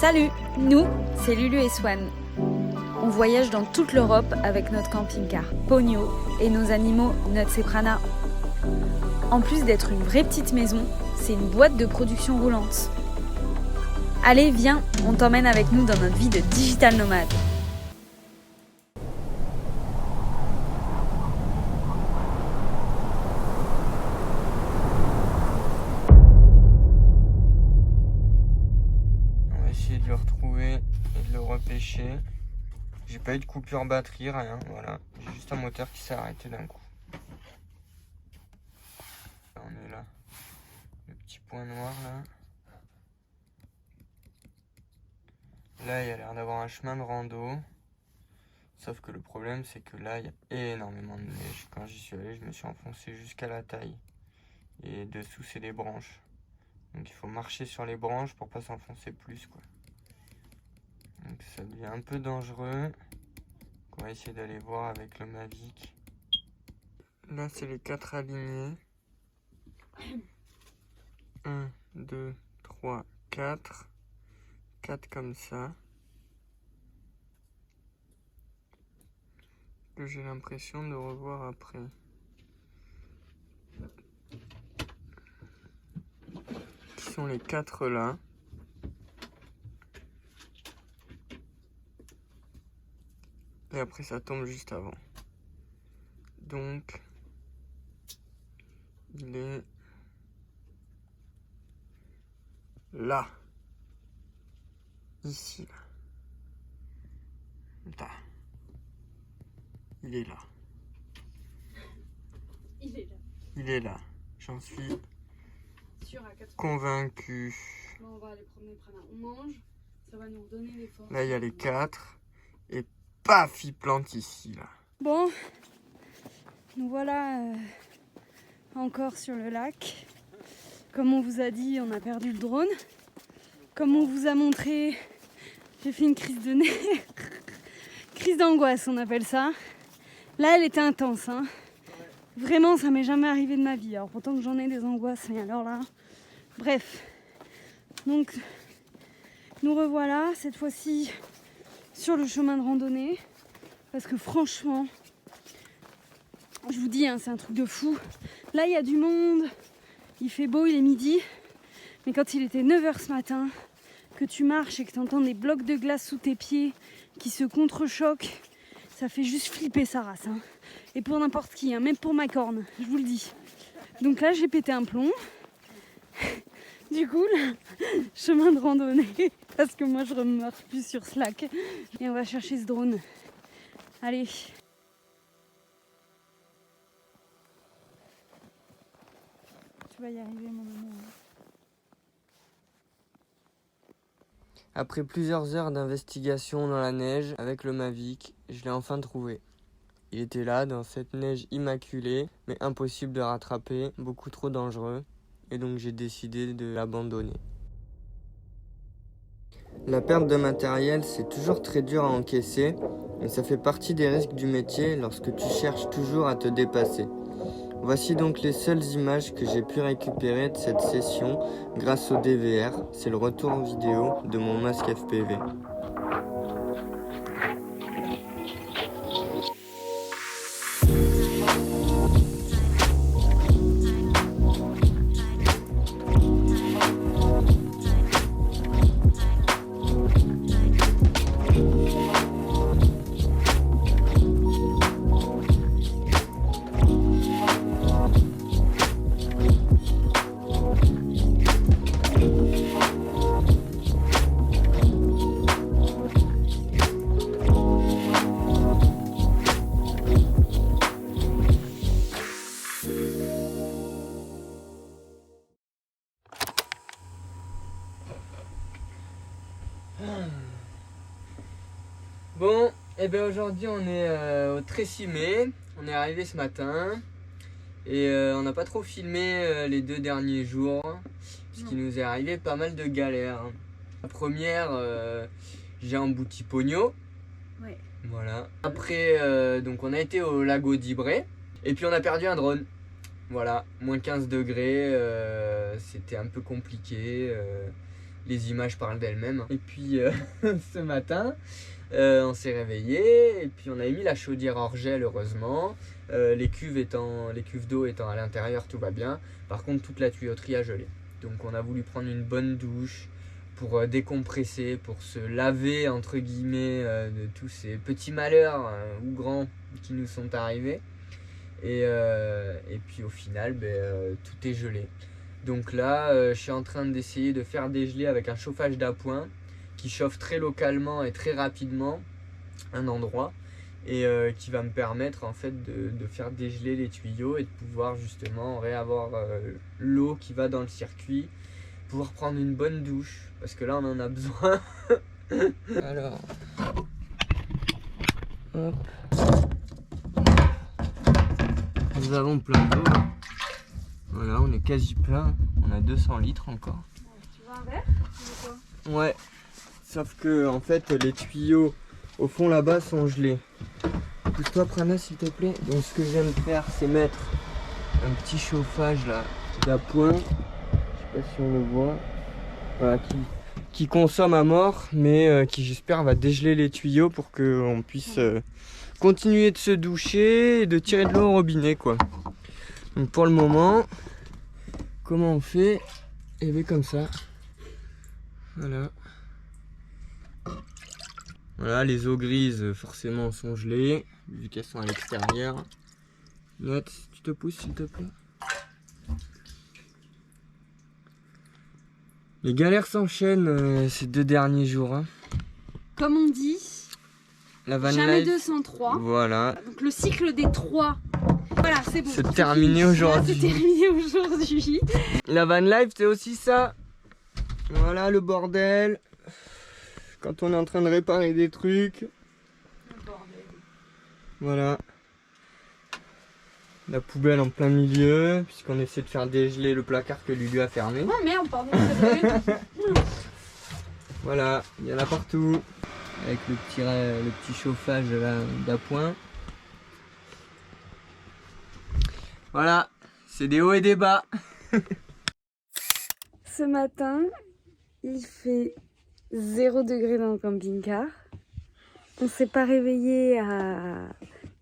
Salut, nous, c'est Lulu et Swan. On voyage dans toute l'Europe avec notre camping-car Pogno et nos animaux Nuts et Prana. En plus d'être une vraie petite maison, c'est une boîte de production roulante. Allez, viens, on t'emmène avec nous dans notre vie de digital nomade. On va essayer de le retrouver et de le repêcher. J'ai pas eu de coupure batterie, rien, voilà. J'ai juste un moteur qui s'est arrêté d'un coup. On est là. Le petit point noir là. Là, il y a l'air d'avoir un chemin de rando. Sauf que le problème, c'est que là, il y a énormément de neige. Quand j'y suis allé, je me suis enfoncé jusqu'à la taille. Et dessous, c'est des branches. Donc il faut marcher sur les branches pour pas s'enfoncer plus, quoi. Donc ça devient un peu dangereux. Donc, on va essayer d'aller voir avec le Mavic. Là, c'est les 4 alignés. 1, 2, 3, 4. 4 comme ça. Que j'ai l'impression de revoir après. Qui sont les 4 là. Et après ça tombe juste avant. Donc il est là. Ici. Là. Il est là. Il est là. Il est là. J'en suis Sûr à 80. convaincu. Bon, on va aller promener Prana. On mange, ça va nous redonner des forces. Là, il y a les 4. Et paf, il plante ici, là. Bon, nous voilà encore sur le lac. Comme on vous a dit, on a perdu le drone. Comme on vous a montré, j'ai fait une crise de nerfs. Crise d'angoisse, on appelle ça. Là, elle était intense. Hein. Vraiment, ça m'est jamais arrivé de ma vie. Alors, pourtant que j'en ai des angoisses, mais alors là... Bref. Donc, nous revoilà, cette fois-ci, sur le chemin de randonnée. Parce que franchement, je vous dis, hein, c'est un truc de fou. Là, il y a du monde. Il fait beau, il est midi. Mais quand il était 9h ce matin, que tu marches et que tu entends des blocs de glace sous tes pieds qui se contrechoquent, ça fait juste flipper sa race. Hein. Et pour n'importe qui, hein, même pour ma corne, je vous le dis. Donc là, j'ai pété un plomb. Du coup, là, chemin de randonnée, parce que moi, je ne marche plus sur Slack. Et on va chercher ce drone. Allez. Tu vas y arriver, mon amour. Après plusieurs heures d'investigation dans la neige avec le Mavic, je l'ai enfin trouvé. Il était là, dans cette neige immaculée, mais impossible de rattraper, beaucoup trop dangereux, et donc j'ai décidé de l'abandonner. La perte de matériel, c'est toujours très dur à encaisser, et ça fait partie des risques du métier lorsque tu cherches toujours à te dépasser. Voici donc les seules images que j'ai pu récupérer de cette session grâce au DVR. C'est le retour vidéo de mon masque FPV. Bon, et bien aujourd'hui on est au Trécimé, on est arrivé ce matin et on n'a pas trop filmé les 2 derniers jours, puisqu'il nous est arrivé pas mal de galères. La première, j'ai embouti Pogno. Ouais. Voilà. Après, donc on a été au lago d'Ibré et puis on a perdu un drone. Voilà, moins 15 degrés, c'était un peu compliqué. les images parlent d'elles-mêmes. Et puis ce matin, on s'est réveillé et puis on a mis la chaudière hors gel heureusement. Les cuves d'eau étant à l'intérieur, tout va bien. Par contre, toute la tuyauterie a gelé. Donc on a voulu prendre une bonne douche pour décompresser, pour se laver entre guillemets de tous ces petits malheurs ou grands qui nous sont arrivés. Et puis au final, tout est gelé. Donc là, je suis en train d'essayer de faire dégeler avec un chauffage d'appoint qui chauffe très localement et très rapidement un endroit et qui va me permettre en fait de faire dégeler les tuyaux et de pouvoir justement réavoir l'eau qui va dans le circuit, pouvoir prendre une bonne douche parce que là on en a besoin. Alors, hop. Nous avons plein d'eau. Voilà, on est quasi plein. On a 200 litres encore. Tu veux un verre ou quoi? Ouais, sauf que en fait les tuyaux au fond là-bas sont gelés. Pousse-toi Prana s'il te plaît. Donc ce que je viens de faire c'est mettre un petit chauffage là d'appoint. Je sais pas si on le voit. Voilà, qui consomme à mort mais qui j'espère va dégeler les tuyaux pour qu'on puisse continuer de se doucher et de tirer de l'eau au robinet quoi. Donc pour le moment, comment on fait? Et bien comme ça. Voilà. Voilà, les eaux grises forcément sont gelées, vu qu'elles sont à l'extérieur. Note, tu te pousses s'il te plaît. Les galères s'enchaînent ces 2 derniers jours. Hein. Comme on dit, la van jamais life, 203. Voilà. Donc le cycle des 3. Voilà, c'est bon. C'est terminé aujourd'hui. C'est terminé aujourd'hui. La van life, c'est aussi ça. Voilà le bordel. Quand on est en train de réparer des trucs. Le bordel. Voilà. La poubelle en plein milieu, puisqu'on essaie de faire dégeler le placard que Lulu a fermé. Oh merde, pardon. Voilà, il y en a partout. Avec le petit chauffage d'appoint. Voilà, c'est des hauts et des bas. Ce matin, il fait 0 degré dans le camping-car. On s'est pas réveillé à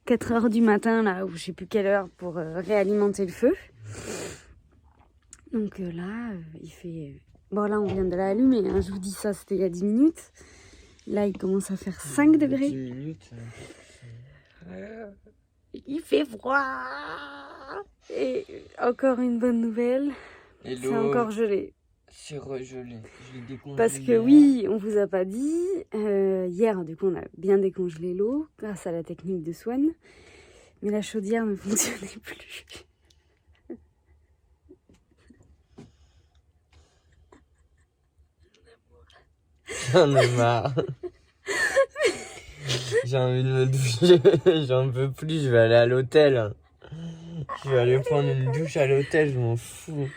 4 h du matin, là, ou je sais plus quelle heure, pour réalimenter le feu. Donc là, il fait... Bon, là, on vient de l'allumer, hein. Je vous dis ça, c'était il y a 10 minutes. Là, il commence à faire 5 degrés. 10 minutes. Il fait froid. Et encore une bonne nouvelle, c'est encore gelé. C'est regelé, je l'ai décongelé. Parce que oui, on vous a pas dit, hier du coup on a bien décongelé l'eau grâce à la technique de Swan, mais la chaudière ne fonctionnait plus. J'en ai marre. J'ai envie de me doucher, j'en peux plus, je vais aller à l'hôtel. Je vais aller prendre une douche à l'hôtel, je m'en fous.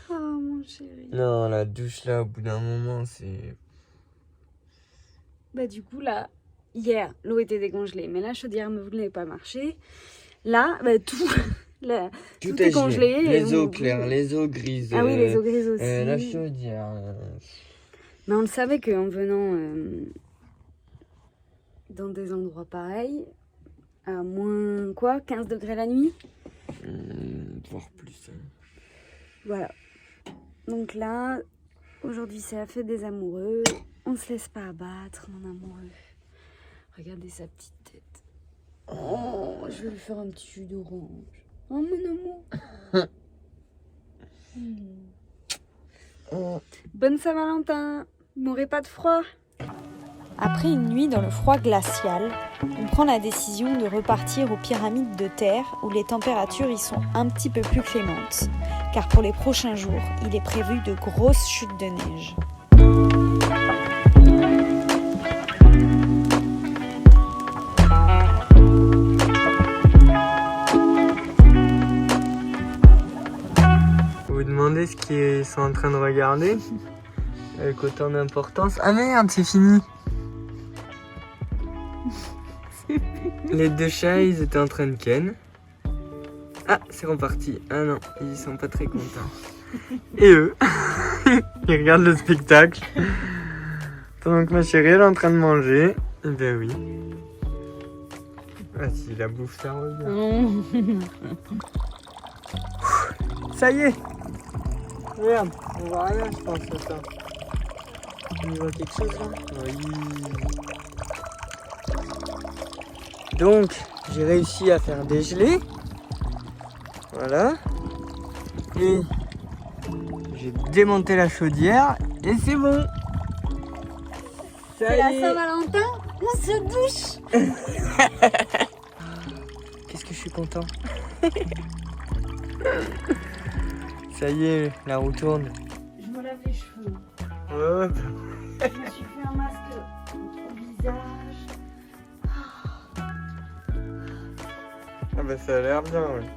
Oh mon chéri. Non, la douche là, au bout d'un moment, c'est... Bah du coup là, hier, l'eau était décongelée, mais la chaudière ne voulait pas marcher. Là, bah tout est congelé. Les eaux claires, les eaux grises. Ah oui, les eaux grises aussi. La chaudière. Mais on le savait qu'en venant dans des endroits pareils, à moins quoi, 15 degrés la nuit, voire plus. Voilà. Donc là, aujourd'hui c'est la fête des amoureux. On se laisse pas abattre, mon amoureux. Regardez sa petite tête. Oh, je vais lui faire un petit jus d'orange. Oh mon amour. Bonne Saint-Valentin. Mourrez pas de froid. Après une nuit dans le froid glacial, on prend la décision de repartir aux pyramides de terre où les températures y sont un petit peu plus clémentes, car pour les prochains jours, il est prévu de grosses chutes de neige. Vous vous demandez ce qu'ils sont en train de regarder avec autant d'importance. Ah merde, c'est fini. Les 2 chats, ils étaient en train de ken. Ah, c'est reparti. Ah non, ils sont pas très contents. Et eux, Il regarde le spectacle. Pendant que ma chérie elle est en train de manger. Eh ben oui. Ah si la bouffe ça revient. Ça y est. Regarde, on voit rien je pense à ça. On y voit quelque chose là? Oui. Donc j'ai réussi à faire dégeler. Voilà. Et j'ai démonté la chaudière et c'est bon. C'est la Saint-Valentin, on se douche. Qu'est-ce que je suis content. Ça y est, la roue tourne. Je me lave les cheveux. Ouais. Je me suis fait un masque au visage. Ah bah ça a l'air bien, ouais.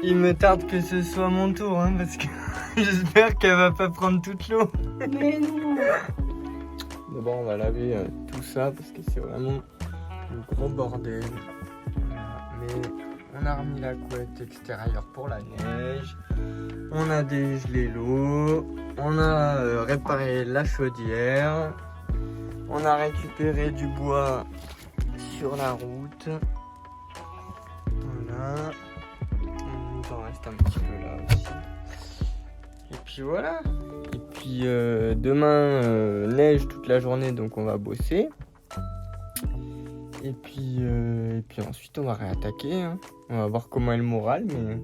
il me tarde que ce soit mon tour, hein, parce que j'espère qu'elle va pas prendre toute l'eau. Mais non. D'abord on va laver tout ça parce que c'est vraiment un gros bordel. Voilà. Mais on a remis la couette extérieure pour la neige. On a dégelé l'eau. On a réparé la chaudière. On a récupéré du bois sur la route. Voilà. Il nous en reste un petit peu là aussi. Et puis voilà. Et puis demain, neige toute la journée, donc on va bosser. Et puis ensuite, on va réattaquer. Hein. On va voir comment est le moral, mais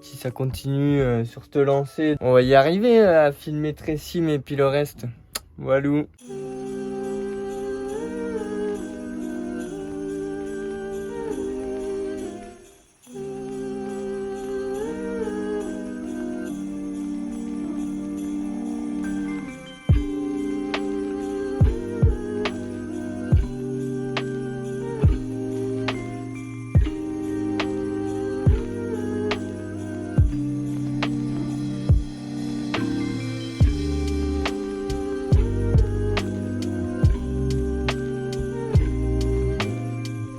si ça continue sur cette lancée, on va y arriver à filmer Tressim et puis le reste. Walou.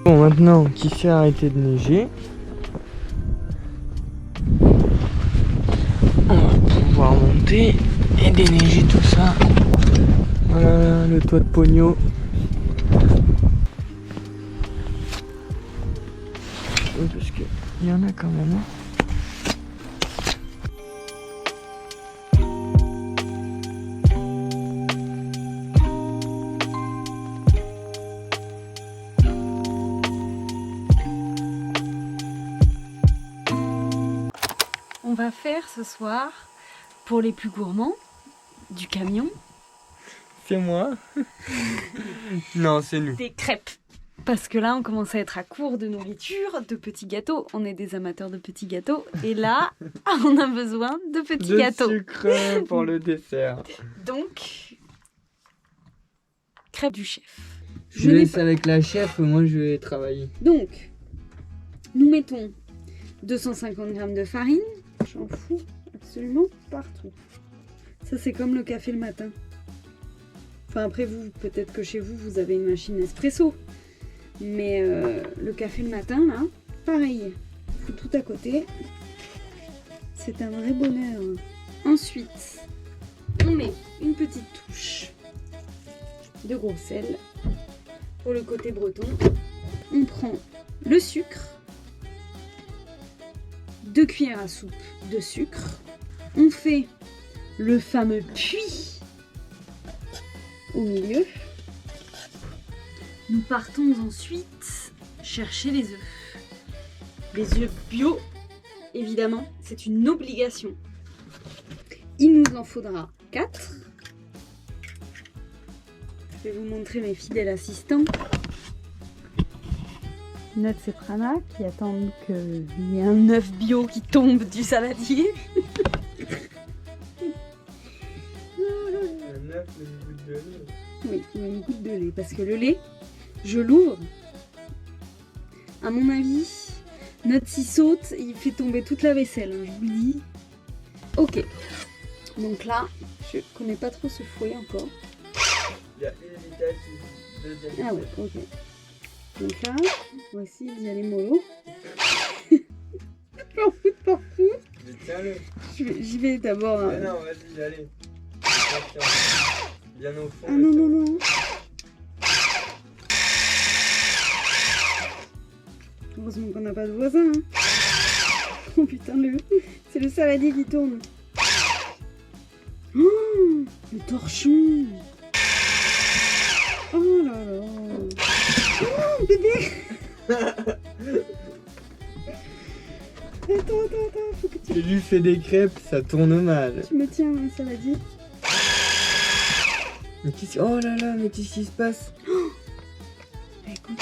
Bon, maintenant qu'il s'est arrêté de neiger, on va pouvoir monter et déneiger tout ça. Voilà le toit de Pogno. Parce qu'il y en a quand même. On va faire ce soir, pour les plus gourmands, du camion. C'est moi. Non, c'est nous. Des crêpes. Parce que là, on commence à être à court de nourriture, de petits gâteaux. On est des amateurs de petits gâteaux. Et là, on a besoin de petits gâteaux. De sucre pour le dessert. Donc, crêpes du chef. Je laisse avec la chef, moi je vais travailler. Donc, nous mettons 250 g de farine. J'en fous absolument partout. Ça, c'est comme le café le matin. Enfin, après, vous, peut-être que chez vous, vous avez une machine espresso. Mais le café le matin, là, pareil. Il faut tout à côté. C'est un vrai bonheur. Ensuite, on met une petite touche de gros sel. Pour le côté breton, on prend le sucre. 2 cuillères à soupe de sucre. On fait le fameux puits au milieu. Nous partons ensuite chercher les œufs. Les œufs bio, évidemment, c'est une obligation. Il nous en faudra 4. Je vais vous montrer mes fidèles assistants. Notre Seprana qui attendent qu'il y ait un œuf bio qui tombe du saladier. Un œuf, une goutte de lait. Oui, une goutte de lait. Parce que le lait, je l'ouvre. À mon avis, notre s'y saute, il fait tomber toute la vaisselle, hein, je vous le dis. Ok. Donc là, je connais pas trop ce fouet encore. Il y a une vitesse, une deuxième. Ah ouais, ok. Donc là, voici, il y a les mollo. J'en fous partout. Tiens-le. J'y vais d'abord. Mais non, vas-y, allez. Bien au fond. Ah non, non, non. Heureusement qu'on n'a pas de voisin. Hein. Oh putain, c'est le saladier qui tourne. Oh, le torchon. Oh là là. Oh, bébé. Attends, faut que Tu lui fais des crêpes, ça tourne mal. tu me tiens un saladier. Mais qu'est-ce... Oh là là, mais qu'est-ce qui se passe? Écoute.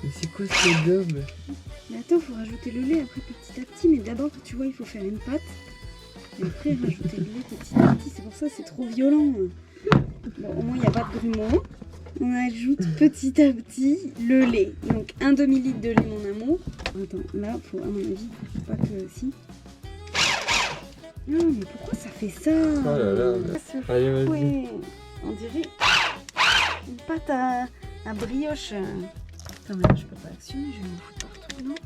Mais c'est quoi ce gobe? Mais attends, faut rajouter le lait après petit à petit. Mais d'abord, tu vois, il faut faire une pâte. Et après, rajouter le lait petit à petit. C'est pour ça que c'est trop violent. Bon, au moins, il n'y a pas de grumeaux. On ajoute petit à petit le lait. Donc, 1 demi-litre de lait, mon amour. Attends, là, faut, à mon avis, faut pas que... Si. Non, mais pourquoi ça fait ça? Oh là là. Allez, vas-y. Ouais, on dirait une pâte à brioche. Attends, mais là, je peux pas actionner, je vais m'en foutre partout, non?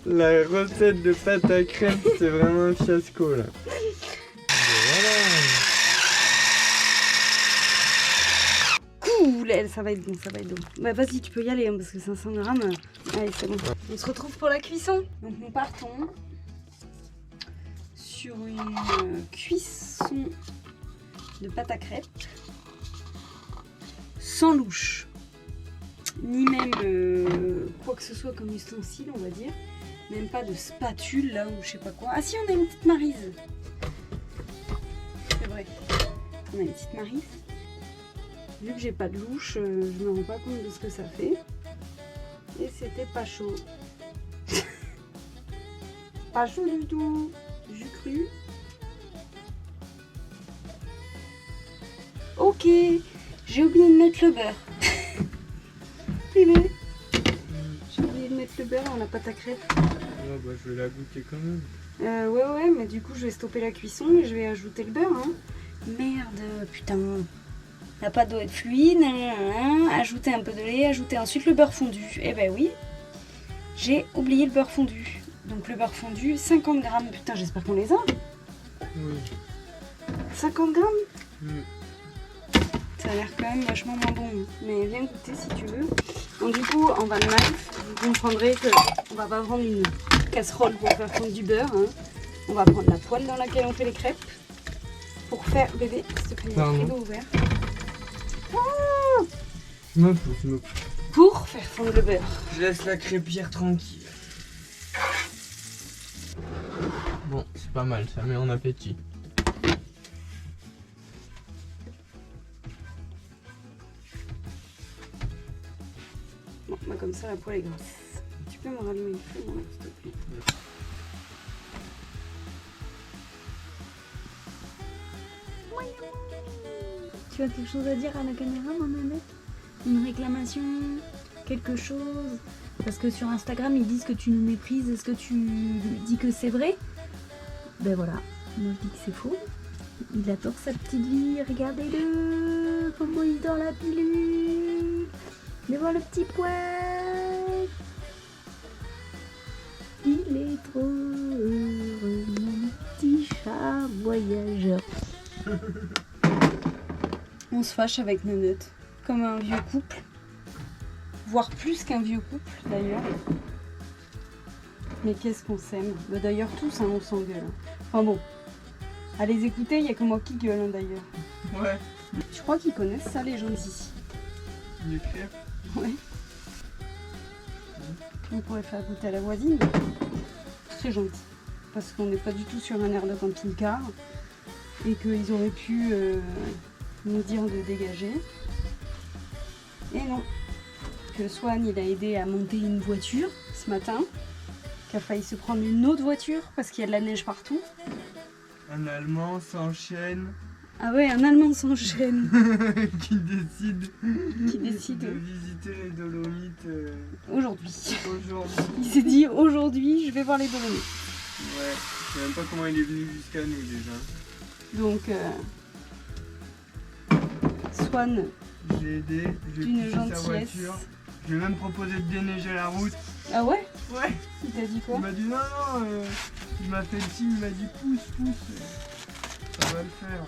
La recette de pâte à crêpes, c'est vraiment un fiasco là. Voilà. Cool, ça va être bon, ça va être bon. Bah vas-y, tu peux y aller, hein, parce que 500 grammes, allez, c'est bon. On se retrouve pour la cuisson. Donc nous partons sur une cuisson de pâte à crêpes sans louche, ni même quoi que ce soit comme ustensile, on va dire. Même pas de spatule là ou je sais pas quoi. Ah si, on a une petite maryse. C'est vrai. On a une petite maryse. Vu que j'ai pas de louche, je me rends pas compte de ce que ça fait. Et c'était pas chaud. Pas chaud du tout. Jus cru. Ok, j'ai oublié de mettre le beurre. Bébé. J'ai oublié de mettre le beurre dans la pâte à crêpes. Oh bah je vais la goûter quand même. Ouais, mais du coup je vais stopper la cuisson et je vais ajouter le beurre. Hein. Merde, putain. La pâte doit être fluide. Ajouter un peu de lait, ajouter ensuite le beurre fondu. Eh ben oui, j'ai oublié le beurre fondu. Donc le beurre fondu, 50 grammes. Putain, j'espère qu'on les a. Oui. 50 grammes. Mm. Ça a l'air quand même vachement moins bon. Mais viens goûter si tu veux. Donc du coup, en van life, vous comprendrez qu'on va pas prendre une casserole pour faire fondre du beurre. Hein. On va prendre la poêle dans laquelle on fait les crêpes. Pour faire... Bébé, s'il te plaît, il y a le frigo ouvert. Je me fous. Pour faire fondre le beurre. Je laisse la crêpière tranquille. Bon, c'est pas mal, ça met en appétit. Bon, bah comme ça la poêle est grasse. Tu peux me rallumer le feu, moi, s'il te plaît. Tu as quelque chose à dire à la caméra, maman? Une réclamation? Quelque chose? Parce que sur Instagram, ils disent que tu nous méprises. Est-ce que tu dis que c'est vrai? Ben voilà, moi je dis que c'est faux. Il adore sa petite vie, regardez-le! Comment il dort la pilule! Mais voir le petit poil! Il est trop heureux, mon petit chat voyageur. On se fâche avec Nonote, comme un vieux couple. Voire plus qu'un vieux couple d'ailleurs. Mais qu'est-ce qu'on s'aime. Bah, d'ailleurs tous, hein, on s'engueule. Enfin bon, à les écouter, il n'y a que moi qui gueule hein, d'ailleurs. Ouais. Je crois qu'ils connaissent ça les gens d'ici. Les crêpes. Ouais. On pourrait faire goûter à la voisine. C'est gentil. Parce qu'on n'est pas du tout sur un air de camping-car. Et qu'ils auraient pu nous dire de dégager. Et non. Que Swan, il a aidé à monter une voiture ce matin. Qui a failli se prendre une autre voiture parce qu'il y a de la neige partout. Un Allemand s'enchaîne. Ah ouais, un Allemand s'enchaîne. qui décide de visiter les Dolomites aujourd'hui. aujourd'hui. Il s'est dit aujourd'hui, je vais voir les Dolomites. Ouais, je sais même pas comment il est venu jusqu'à nous déjà. Donc, Swan, Je l'ai aidé, je lui ai d'une poussé sa gentillesse. voiture. Je lui ai même proposé de déneiger la route. Ah ouais? Ouais. Il t'a dit quoi? Il m'a dit non, il m'a fait le signe, il m'a dit pousse, ça va le faire.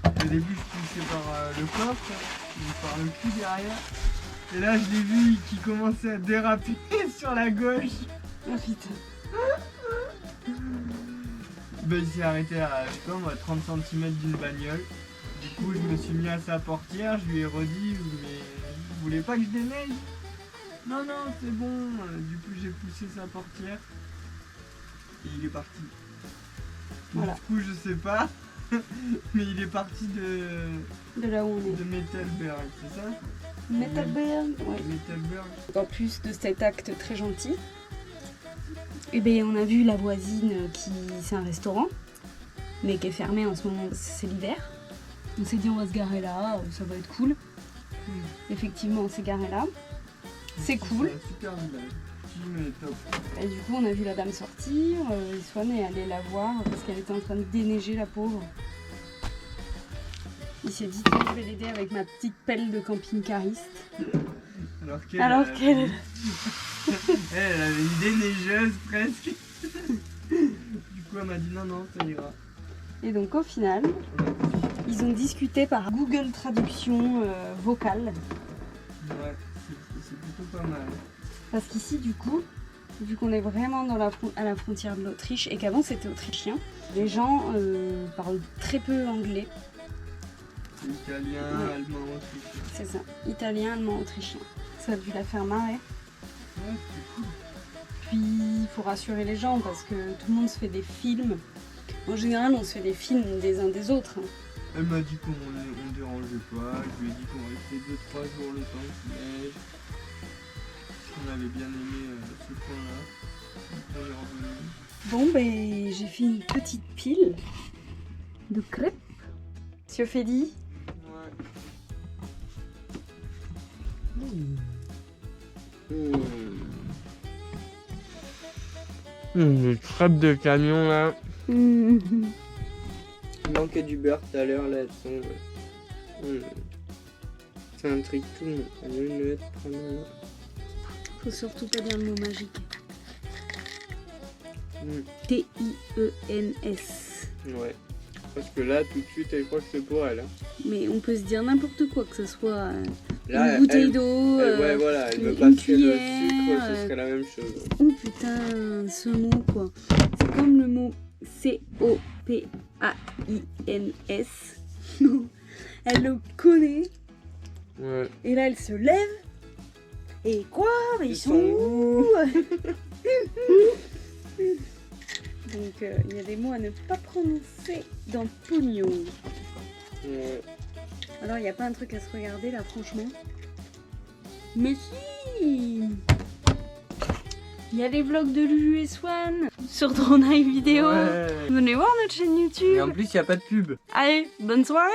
Au début je poussais par le coffre, puis par le cul derrière. Et là je l'ai vu qui commençait à déraper sur la gauche. Oh putain. Ben, il s'est arrêté à, je sais pas moi, 30 cm d'une bagnole. Du coup je me suis mis à sa portière, je lui ai redit mais vous voulez pas que je déneige? Non, c'est bon. Du coup, j'ai poussé sa portière et il est parti. Voilà. Du coup, je sais pas, mais il est parti de là où on est. Metalberg, c'est ça? Metalberg, ouais. Metalberg. En plus de cet acte très gentil, eh ben, on a vu la voisine qui, c'est un restaurant, mais qui est fermé en ce moment, c'est l'hiver. On s'est dit on va se garer là, ça va être cool. Effectivement, on s'est garé là. C'est cool. C'est un super village. Mais top. Et du coup, on a vu la dame sortir. Swan est allé la voir parce qu'elle était en train de déneiger, la pauvre. Il s'est dit tiens, je vais l'aider avec ma petite pelle de camping-cariste. Alors qu'elle. Elle avait une déneigeuse presque. Du coup, elle m'a dit non, ça ira. Et donc, au final, ils ont discuté par Google Traduction vocale. Ouais, c'est plutôt pas mal. Parce qu'ici, du coup, vu qu'on est vraiment à la frontière de l'Autriche et qu'avant c'était autrichien, les gens parlent très peu anglais. Italien, Ouais. allemand, autrichien. C'est ça, italien, allemand, autrichien. Ça a dû la faire marrer. Ouais, c'est cool. Puis il faut rassurer les gens parce que tout le monde se fait des films. En général, on se fait des films des uns des autres. Elle m'a dit qu'on ne dérangeait pas, je lui ai dit qu'on restait 2-3 jours le temps qu'il neige. On avait bien aimé ce coin-là. On est revenu. Bon, ben j'ai fait une petite pile de crêpes. Monsieur Feli, Les crêpes de camion là. mmh. Il manquait du beurre tout à l'heure là, elles sont. C'est un truc tout le monde. Faut surtout pas dire le mot magique. T-I-E-N-S. Ouais. Parce que là, tout de suite, elle croit que c'est pour elle. Hein. Mais on peut se dire n'importe quoi, que ce soit Là, une bouteille d'eau, ouais, voilà, elle me une passerait le cuillère, sucre, ce serait la même chose. Oh putain, ce mot quoi. C'est comme le mot C-O-P-A-I-N-S. Elle le connaît. Ouais. Et là, elle se lève. Et quoi? Mais ils sont où? Donc, il y a des mots à ne pas prononcer dans Pugno. Ouais. Alors, il n'y a pas un truc à se regarder là, franchement? Mais si! Il y a les vlogs de Lulu et Swan sur Drone Eye Vidéo. Ouais. Venez voir notre chaîne YouTube. Et en plus, il n'y a pas de pub. Allez, bonne soirée!